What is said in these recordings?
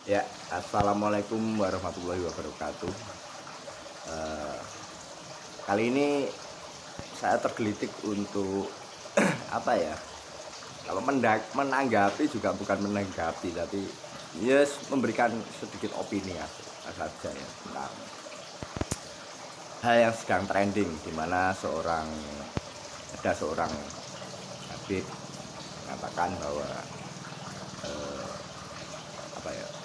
Ya, assalamualaikum warahmatullahi wabarakatuh. Eh, Kali ini saya tergelitik untuk apa ya? Kalau menanggapi juga bukan menanggapi, tapi memberikan sedikit opini saja ya tentang hal yang sedang trending, di mana ada seorang Habib mengatakan bahwa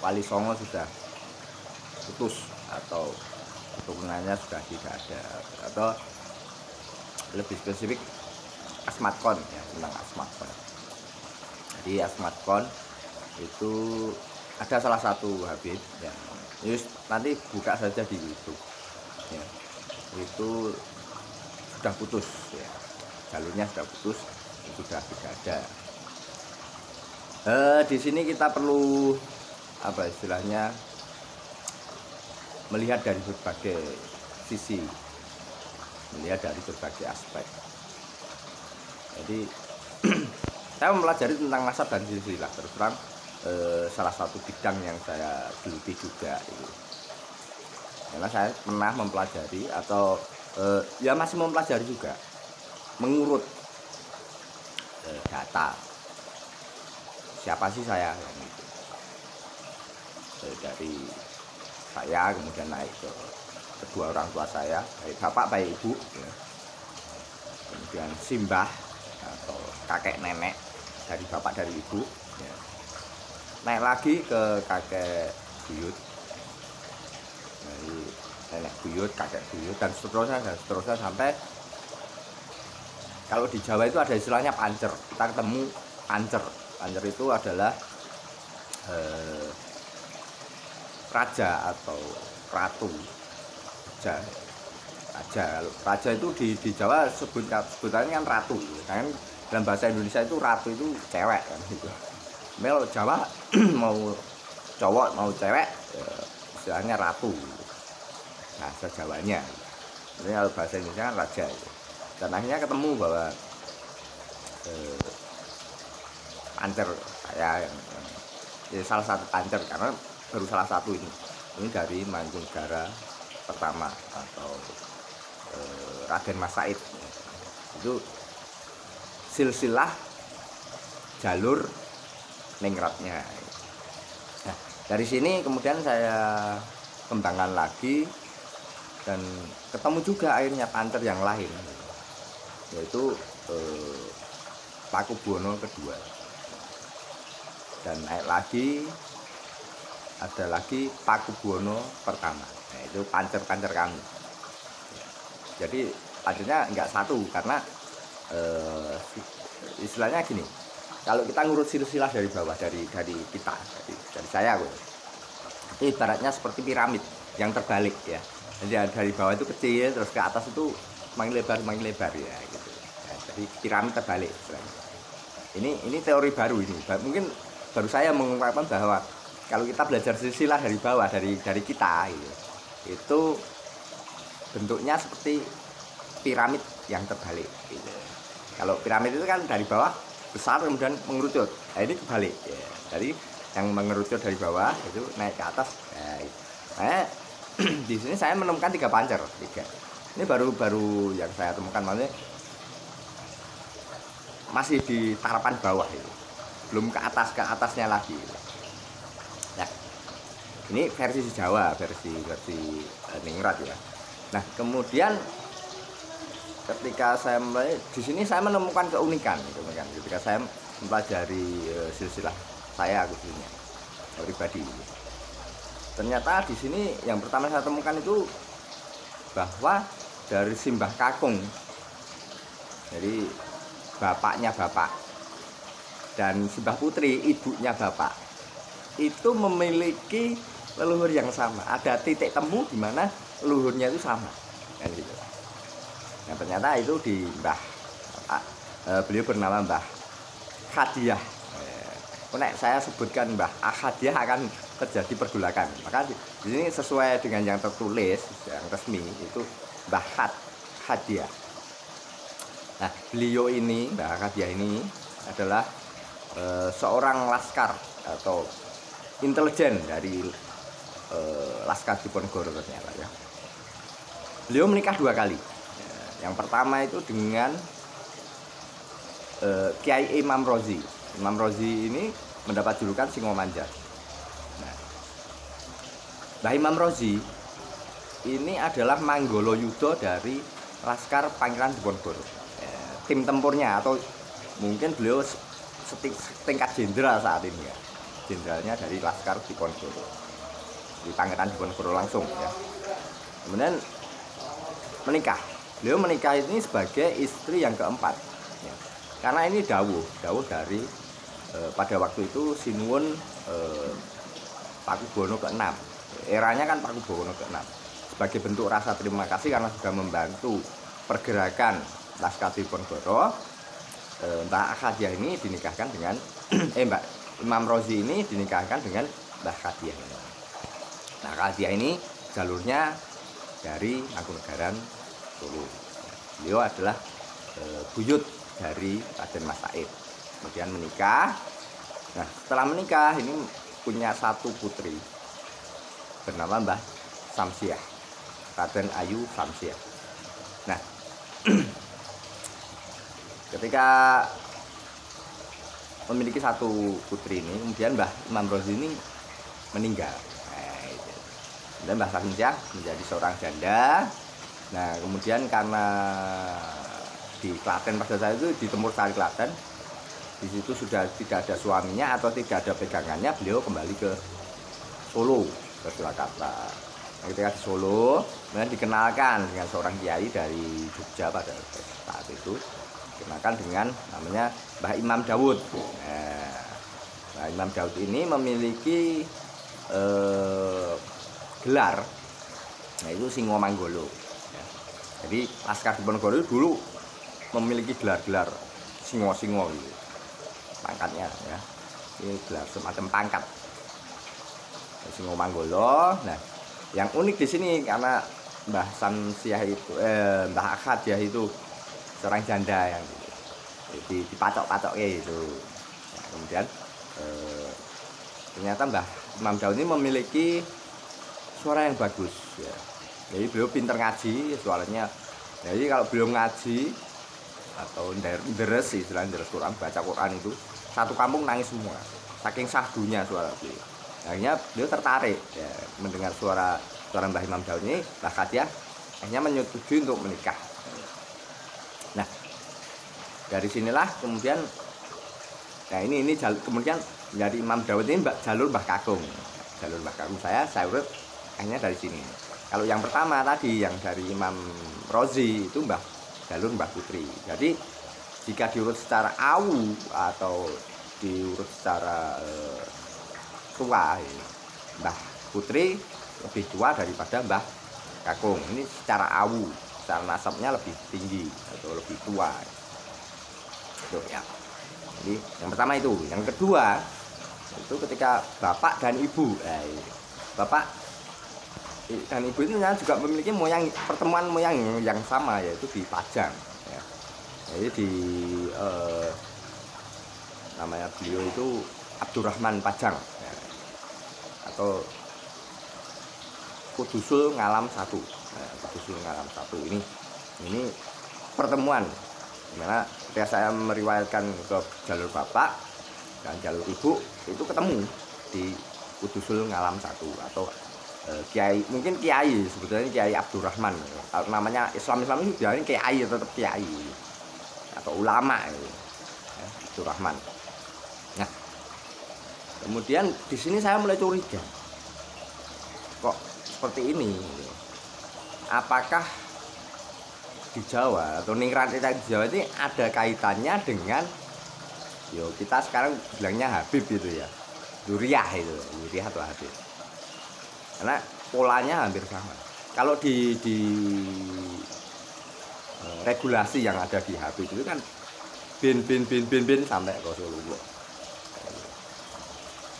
Wali Songo sudah putus atau turunannya sudah tidak ada, atau lebih spesifik Asmatkon ya, tentang Asmatkon. Jadi Asmatkon itu ada salah satu Habib yang nanti buka saja di YouTube ya, itu sudah putus ya, jalurnya sudah putus, sudah tidak ada. Di sini kita perlu istilahnya melihat dari berbagai sisi, melihat dari berbagai aspek. Jadi saya mempelajari tentang nasab dan silsilah, terus terang salah satu bidang yang saya geluti juga itu. Karena saya pernah mempelajari atau masih mempelajari juga, mengurut data siapa sih saya yang itu. Dari saya kemudian naik ke kedua orang tua saya, baik bapak baik ibu ya. Kemudian simbah atau kakek nenek dari bapak dari ibu ya. Naik lagi ke kakek buyut, dari nenek buyut, kakek buyut, dan seterusnya sampai kalau di Jawa itu ada istilahnya pancer. Kita ketemu pancer. Pancer itu adalah raja atau ratu. Raja itu di Jawa sebutannya kan ratu kan, dalam bahasa Indonesia itu ratu itu cewek kan gitu. Kalau Jawa mau cowok mau cewek istilahnya ratu, bahasa Jawanya. Jadi kalau bahasa Indonesia kan raja itu. Dan akhirnya ketemu bahwa pancer saya yang salah satu pancer, karena baru salah satu ini dari Mangkunegaran pertama atau Raden Mas Said. Itu silsilah jalur ningratnya. Nah, dari sini kemudian saya kembangkan lagi dan ketemu juga akhirnya pancer yang lain, yaitu Pakubuwono kedua. Dan naik lagi ada lagi Pakubuwono pertama. Nah, itu pancer-pancer kami. Jadi pancernya enggak satu, karena istilahnya gini, kalau kita ngurut silsilah dari bawah, dari saya itu ibaratnya seperti piramid yang terbalik ya. Jadi dari bawah itu kecil, terus ke atas itu makin lebar ya gitu. Ya, jadi piramid terbalik istilahnya. Ini teori baru ini. Mungkin baru saya mengungkapkan bahwa kalau kita belajar silsilah dari bawah, dari kita gitu, itu bentuknya seperti piramid yang terbalik gitu. Kalau piramid itu kan dari bawah besar kemudian mengerucut. Nah, ini kebalik ya. Jadi yang mengerucut dari bawah itu naik ke atas. Nah, di sini saya menemukan 3 pancer. Ini baru yang saya temukan, maksudnya masih di tarapan bawah itu, belum ke atasnya lagi. Nah, ini versi Jawa, versi ningrat ya. Nah, kemudian ketika saya di sini saya menemukan keunikan ketika saya mempelajari silsilah saya khususnya pribadi. Ternyata di sini yang pertama saya temukan itu bahwa dari Simbah Kakung, jadi bapaknya bapak, dan Simbah Putri ibunya bapak, itu memiliki leluhur yang sama. Ada titik temu di mana leluhurnya itu sama kan gitu. Nah, ternyata itu di beliau bernama Mbah Khadiah. Saya sebutkan Mbah Khadiah akan terjadi pergolakan. Maka di sini sesuai dengan yang tertulis yang resmi itu Mbah Khadiah. Nah, beliau ini, Mbah Khadiah ini adalah seorang laskar atau intelijen dari Laskar Diponegoro ternyata ya. Beliau menikah 2 kali. Yang pertama itu dengan Kiai Imam Rozi. Imam Rozi ini mendapat julukan Singomanjar. Nah, Mbah Imam Rozi ini adalah Manggolo Yudo dari Laskar Pangeran Diponegoro. Tim tempurnya atau mungkin beliau setingkat jenderal saat ini ya. Jenderalnya dari Laskar Diponegoro. Di Pangeran Diponegoro langsung ya. Kemudian menikah. Beliau menikah ini sebagai istri yang keempat ya. Karena ini dawuh dari pada waktu itu Sinuwun Pakubono ke-6. Eranya kan Pakubono ke-6. Sebagai bentuk rasa terima kasih karena sudah membantu pergerakan Laskar Diponegoro, Mbah Khadiah ini dinikahkan dengan Mbak Imam Rozi ini dinikahkan dengan Mbah Khadiah ini. Nah, Khadiah ini jalurnya dari Mangkunegaran Solo. Beliau adalah buyut dari Raden Mas Said. Kemudian menikah. Nah, setelah menikah ini punya 1 putri bernama Mbah Samsiah, Raden Ayu Samsiah. Nah, ketika memiliki 1 putri ini, kemudian Mbah Imam Rozi ini meninggal. Dan Mbah Samsiah menjadi seorang janda. Nah, kemudian karena di Klaten pada saat itu di Tempur Sari Klaten, di situ sudah tidak ada suaminya atau tidak ada pegangannya, beliau kembali ke Solo, ke Surakarta. Nah, ketika di Solo, kemudian dikenalkan dengan seorang kiai dari Jogja pada saat itu, dikenalkan dengan namanya Mbah Imam Dawud. Nah, Mbah Imam Dawud ini memiliki gelar, nah itu Singomanggolo ya. Jadi Laskar Diponegoro dulu memiliki gelar-gelar singo-singo gitu, pangkatnya ya. Ini gelar semacam pangkat Singomanggolo. Nah, yang unik di sini karena Mbah Samsiah itu Mbah Khadiah itu seorang janda yang dipacok-pacok gitu. Nah, kemudian ternyata Mbah Imam Dawud ini memiliki suara yang bagus ya. Jadi beliau pinter ngaji suaranya. Jadi kalau beliau ngaji atau deres istilahnya deres Quran, baca Quran itu satu kampung nangis semua. Saking sahdunya suara beliau. Akhirnya beliau tertarik ya, mendengar suara Mbah Imam Dawud ini. Mbah Khadiah akhirnya menyetujui untuk menikah. Nah, dari sinilah kemudian ini kemudian dari Imam Dawud ini jalur Mbah Kakung. Jalur Mbah Kakung saya urut akhirnya dari sini. Kalau yang pertama tadi yang dari Imam Rozi itu jalur Mbah Putri. Jadi jika diurut secara awu atau diurut secara tua, Mbah Putri lebih tua daripada Mbah Kakung. Ini secara awu, secara nasabnya lebih tinggi atau lebih tua. Itu ya. Jadi yang pertama itu. Yang kedua itu ketika bapak dan ibu. Bapak dan ibu itu juga memiliki pertemuan moyang yang sama, yaitu di Pajang ya. Jadi di namanya beliau itu Abdurrahman Pajang ya. Atau Kudusul Ngalam 1 ya, Kudusul Ngalam 1 ini pertemuan dimana ketika saya meriwayatkan ke jalur bapak dan jalur ibu itu ketemu di Kudusul Ngalam 1 atau Kiai, mungkin Kiai sebetulnya Kiai Abdurrahman. Kalau namanya Islam itu biasanya Kiai, tetap Kiai atau ulama itu ya, Abdurrahman. Nah, kemudian di sini saya mulai curiga, kok seperti ini? Apakah di Jawa atau ningrat kita di Jawa ini ada kaitannya dengan kita sekarang bilangnya Habib gitu ya, Duriah atau Habib? Karena polanya hampir sama. Kalau di regulasi yang ada di Habib itu kan bin sampai Rasulullah.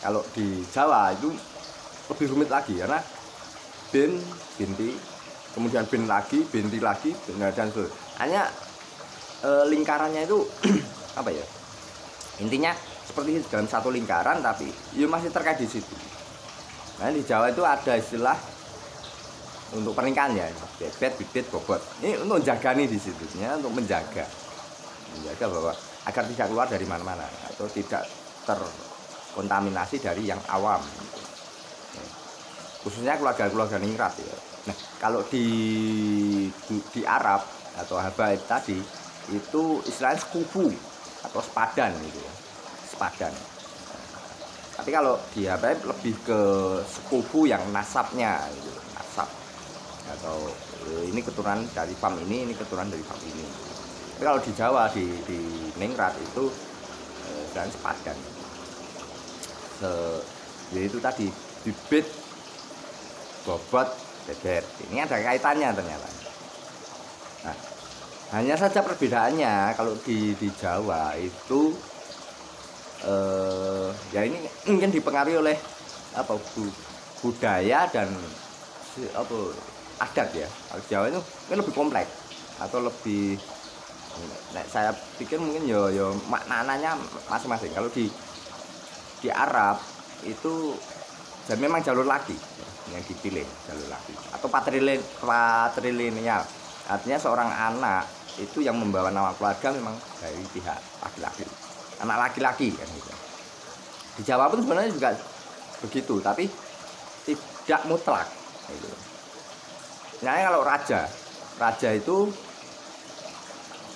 Kalau di Jawa itu lebih rumit lagi karena binti, kemudian binti lagi, dan hanya lingkarannya itu apa ya? Intinya seperti dalam satu lingkaran, tapi ya masih terkait di situ. Nah di Jawa itu ada istilah untuk pernikahan ya, bebet, bibit, bobot. Ini untuk menjaga nih di situnya, untuk menjaga bahwa agar tidak keluar dari mana-mana atau tidak terkontaminasi dari yang awam. Khususnya keluarga-keluarga ningrat ya. Nah kalau di Arab atau habaib tadi itu istilahnya sekufu atau sepadan gitu ya, sepadan. Tapi kalau di habaib lebih ke sekufu yang nasabnya gitu, nasab atau ini keturunan dari fam ini keturunan dari fam ini. Tapi kalau di Jawa di ningrat itu istilahnya sepadan. Yaitu tadi bibit, bobot, bebet. Ini ada kaitannya ternyata. Nah, hanya saja perbedaannya kalau di Jawa itu ya ini mungkin dipengaruhi oleh apa budaya dan apa adat ya. Kalau Jawa itu mungkin lebih kompleks atau lebih saya pikir mungkin yo maknanya masing-masing. Kalau di Arab itu dan memang jalur laki yang dipilih, jalur laki atau patrilineal. Artinya seorang anak itu yang membawa nama keluarga memang dari pihak laki-laki, anak laki-laki kan gitu. Di Jawa pun sebenarnya juga begitu, tapi tidak mutlak gitu. Misalnya kalau raja itu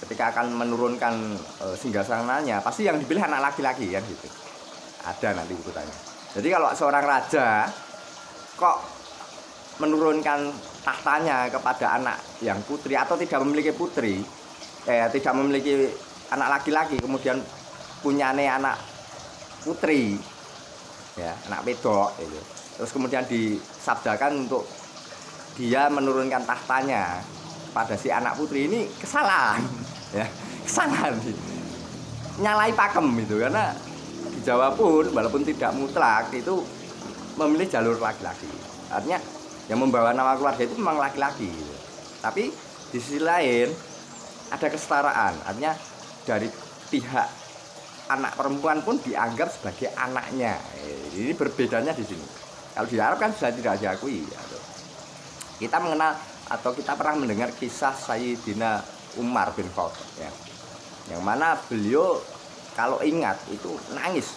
ketika akan menurunkan singgasananya pasti yang dipilih anak laki-laki kan gitu. Ada nanti urutannya. Jadi kalau seorang raja kok menurunkan tahtanya kepada anak yang putri atau tidak memiliki putri, tidak memiliki anak laki-laki, kemudian punyane anak putri, ya anak pedok, gitu. Terus kemudian disabdakan untuk dia menurunkan tahtanya pada si anak putri, ini kesalahan, ya kesalahan, nyalai pakem gitu, karena di Jawa pun walaupun tidak mutlak itu memilih jalur laki-laki. Artinya yang membawa nama keluarga itu memang laki-laki gitu. Tapi di sisi lain ada kesetaraan, artinya dari pihak anak perempuan pun dianggap sebagai anaknya. Ini berbedanya di sini. Kalau di Arab kan sudah tidak diakui ya. Kita mengenal atau kita pernah mendengar kisah Sayyidina Umar bin Khattab ya. Yang mana beliau kalau ingat itu nangis.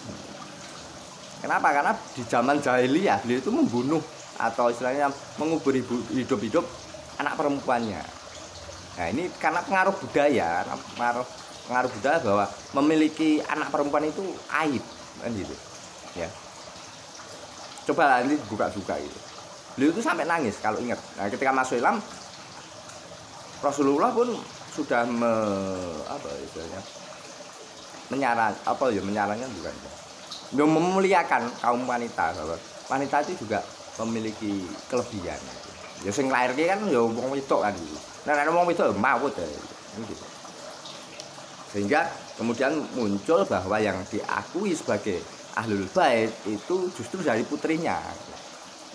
Kenapa? Karena di zaman jahiliyah beliau itu membunuh atau istilahnya mengubur hidup-hidup anak perempuannya. Nah ini karena pengaruh budaya, pengaruh budaya bahwa memiliki anak perempuan itu aib kan gitu. Ya. Coba nanti buka-buka itu. Beliau itu sampai nangis kalau ingat. Nah, ketika masuk Islam Rasulullah pun sudah menyarankan bukan. Dia memuliakan kaum wanita bahwa wanita itu juga memiliki kelebihan. Ya sing lairke kan ya wong wedok kan gitu. Nah nek wong wedok mawut gitu. Sehingga kemudian muncul bahwa yang diakui sebagai Ahlul Bait itu justru dari putrinya,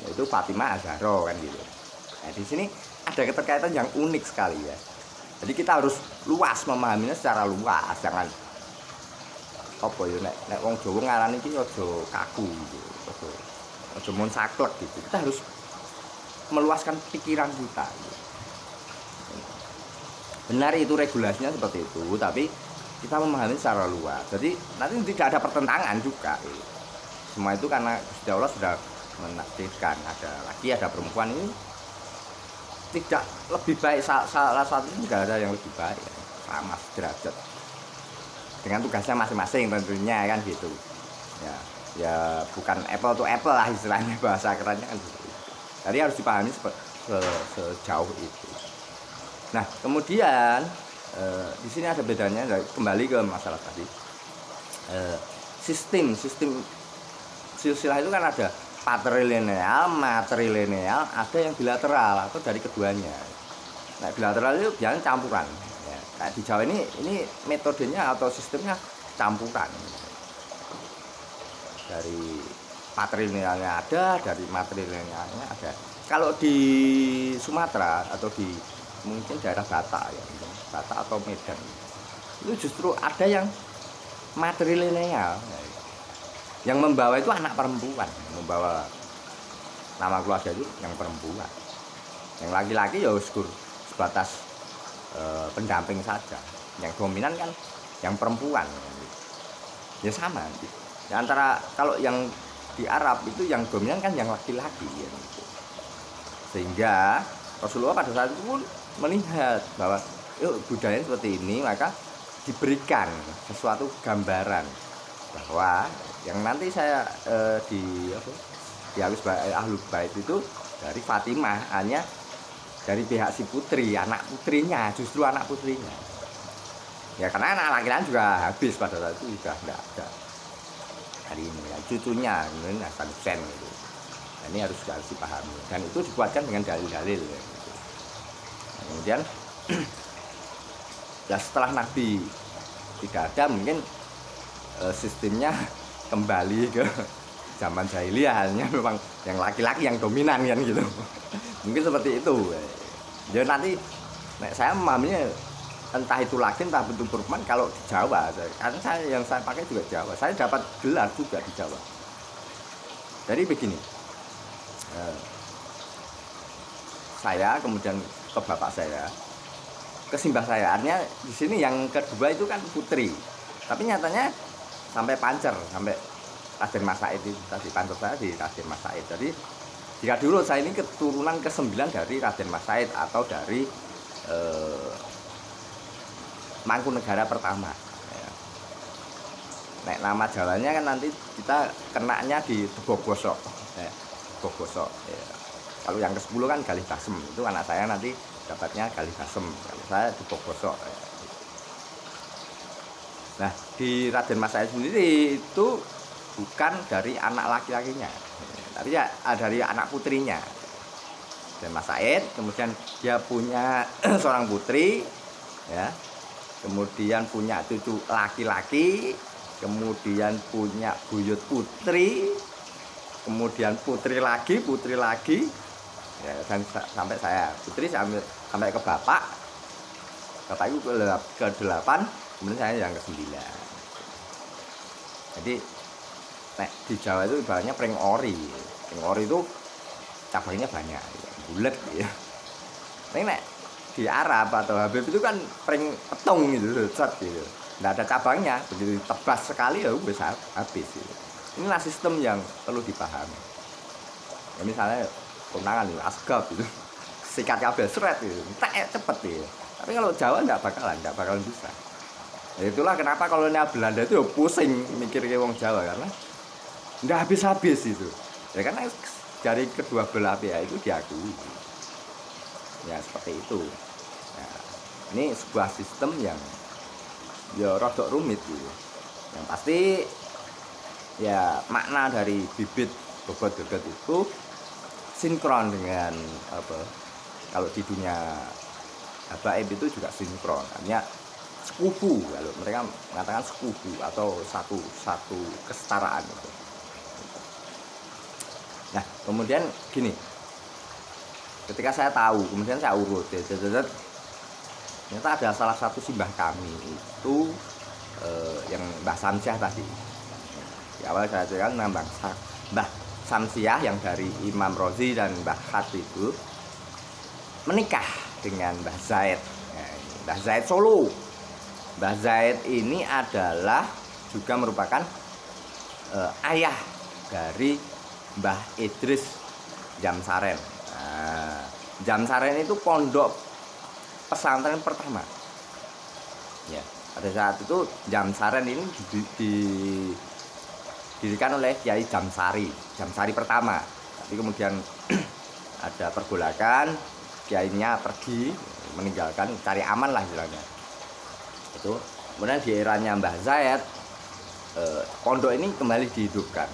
yaitu Fatimah Az-Zahra kan gitu. Nah, di sini ada keterkaitan yang unik sekali ya. Jadi kita harus luas memahaminya secara luas, jangan apa ya nek wong Jawa ngarani iki aja kaku gitu. Aja mon saklek gitu. Kita harus meluaskan pikiran kita gitu. Benar itu regulasinya seperti itu, tapi kita memahami secara luas. Jadi nanti tidak ada pertentangan juga. Gitu. Semua itu karena Gusti Allah sudah menakdirkan ada laki ada perempuan ini tidak lebih baik, salah satu tidak ada yang lebih baik ya. Sama derajat dengan tugasnya masing-masing tentunya kan gitu ya bukan apple to apple lah istilahnya bahasa kerennya kan gitu. Jadi harus dipahami sejauh itu. Nah kemudian di sini ada bedanya, kembali ke masalah tadi sistem silsilah itu kan ada patrilineal, matrilineal, ada yang bilateral atau dari keduanya. Nah bilateral itu biasanya campuran. Ya. Kayak di Jawa ini metodenya atau sistemnya campuran. Dari patrilinealnya ada, dari matrilinealnya ada. Kalau di Sumatera atau di mungkin daerah Batak ya, Batak atau Medan, itu justru ada yang matrilineal. Yang membawa itu anak perempuan, membawa nama keluarga itu yang perempuan. Yang laki-laki ya sebatas pendamping saja. Yang dominan kan yang perempuan. Ya sama. Ya, antara kalau yang di Arab itu yang dominan kan yang laki-laki ya, gitu. Sehingga Rasulullah pada saat itu pun melihat bahwa budaya seperti ini, maka diberikan sesuatu gambaran bahwa yang nanti saya di Ahlul Bait itu dari Fatimah, hanya dari pihak si putri, anak putrinya, justru anak putrinya. Ya karena anak laki-laki juga habis pada saat itu, sudah tidak ada. Hari ini ya, cucunya ini Hasan Hussein gitu. Nah, ini harus dipahami dan itu dikuatkan dengan dalil-dalil ya, gitu. Nah, kemudian ya setelah Nabi tidak ada, mungkin sistemnya kembali ke zaman jahiliyah, hanya memang yang laki-laki yang dominan kan gitu. Mungkin seperti itu. Ya nanti saya memahaminya entah itu laki entah bentuk perempuan kalau di Jawa, karena yang saya pakai juga Jawa, saya dapat gelar juga di Jawa. Jadi begini, saya kemudian ke bapak saya, ke simbah saya, artinya di sini yang kedua itu kan putri, tapi nyatanya sampai pancer, sampai Raden Mas Said itu tadi, pancer saya di Raden Mas Said. Jadi jika dulu saya ini keturunan ke-9 dari Raden Mas Said atau dari Mangkunegara pertama. Ya. Nek nama Jawanya kan nanti kita kenaknya di Bogosok. Ya. Bogosok. Ya. Kalau yang ke-10 kan Galih Basem, itu anak saya nanti dapatnya Galih Basem. Kalau saya di Bogosok. Ya. Nah, di Raden Mas Said sendiri itu bukan dari anak laki-lakinya, tapi ya dari anak putrinya. Dan Mas Said, kemudian dia punya seorang putri, ya. Kemudian punya cucu laki-laki, kemudian punya buyut putri, kemudian putri lagi, ya, dan sampai saya putri sampai ke bapak itu ke-8, kemudian saya yang ke-9. Jadi di Jawa itu ibaratnya pring ori itu cabangnya banyak, bulat ya. Nek di Arab atau Habib itu kan pring petung gitu, set gitu. Nggak ada cabangnya, begitu tebas sekali ya bisa habis gitu. Inilah sistem yang perlu dipahami. Ya, misalnya konangan itu asgab itu, sikat kabel seret itu, cepet gitu. Tapi kalau Jawa nggak bakalan bisa. Ya, itulah kenapa kolonial Belanda itu pusing mikir ke wong Jawa, karena nggak habis-habis itu. Ya karena dari kedua belah pihak itu diakui. Ya seperti itu. Nah, ini sebuah sistem yang ya rodok rumit gitu. Yang pasti ya makna dari bibit bobot geget itu sinkron dengan apa? Kalau di dunia habaib itu juga sinkron. Artinya sekufu, kalau mereka mengatakan sekufu atau satu kesetaraan gitu. Nah, kemudian gini. Ketika saya tahu, kemudian saya urut, ternyata ada salah satu simbah kami itu yang Mbah Samsiah tadi. Di awal saya ceritakan Mbah Samsiah yang dari Imam Rozi dan Mbah Khat itu menikah dengan Mbah Zaid. Mbah Zaid Solo. Mbah Zaid ini adalah juga merupakan ayah dari Mbah Idris Jamsaren. Nah, Jamsaren itu pondok pesantren pertama. Ya, pada saat itu Jamsaren ini didirikan oleh Kiai Jamsari pertama. Tapi kemudian ada pergolakan, kiainya pergi, meninggalkan, cari aman lah istilahnya. Itu kemudian di eranya Mbah Zaid, pondok ini kembali dihidupkan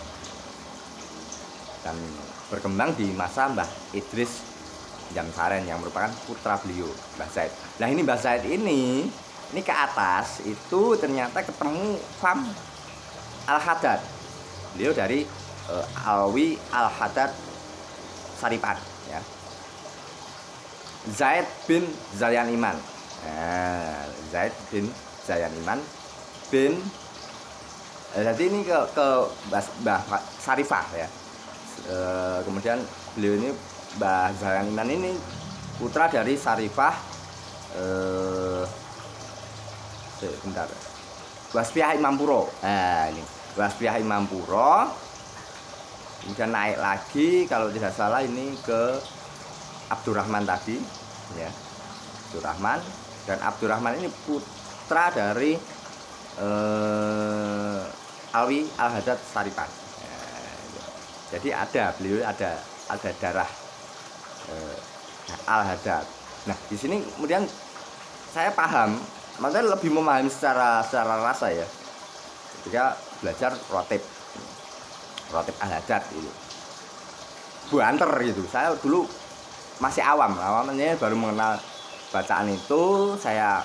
dan berkembang di masa Mbah Idris Jamsaren yang merupakan putra beliau, Mbah Zaid. Nah ini Mbah Zaid ini ke atas itu ternyata ketemu Fam Al-Haddad. Beliau dari Alwi Al-Haddad Saripan, ya. Zaid bin Zalyan Iman. Zaid bin Zalyan Iman bin Jadi ini ke Mbah Sarifah ya. Kemudian beliau ini Mbah Zayanginan ini putra dari Sarifah sebentar. Waspiah Imam Puro. Nah, ini Waspiah Imam Puro. Kemudian naik lagi kalau tidak salah ini ke Abdurrahman tadi ya. Abdurrahman, dan Abdurrahman ini putra dari Alwi Al-Hadad Sarifah. Jadi beliau ada darah Al-Hadad. Nah, di sini kemudian saya paham, maksudnya lebih memahami secara rasa ya. Ketika belajar rotib Al-Hadad itu. Banter gitu. Saya dulu masih awamnya baru mengenal bacaan itu. Saya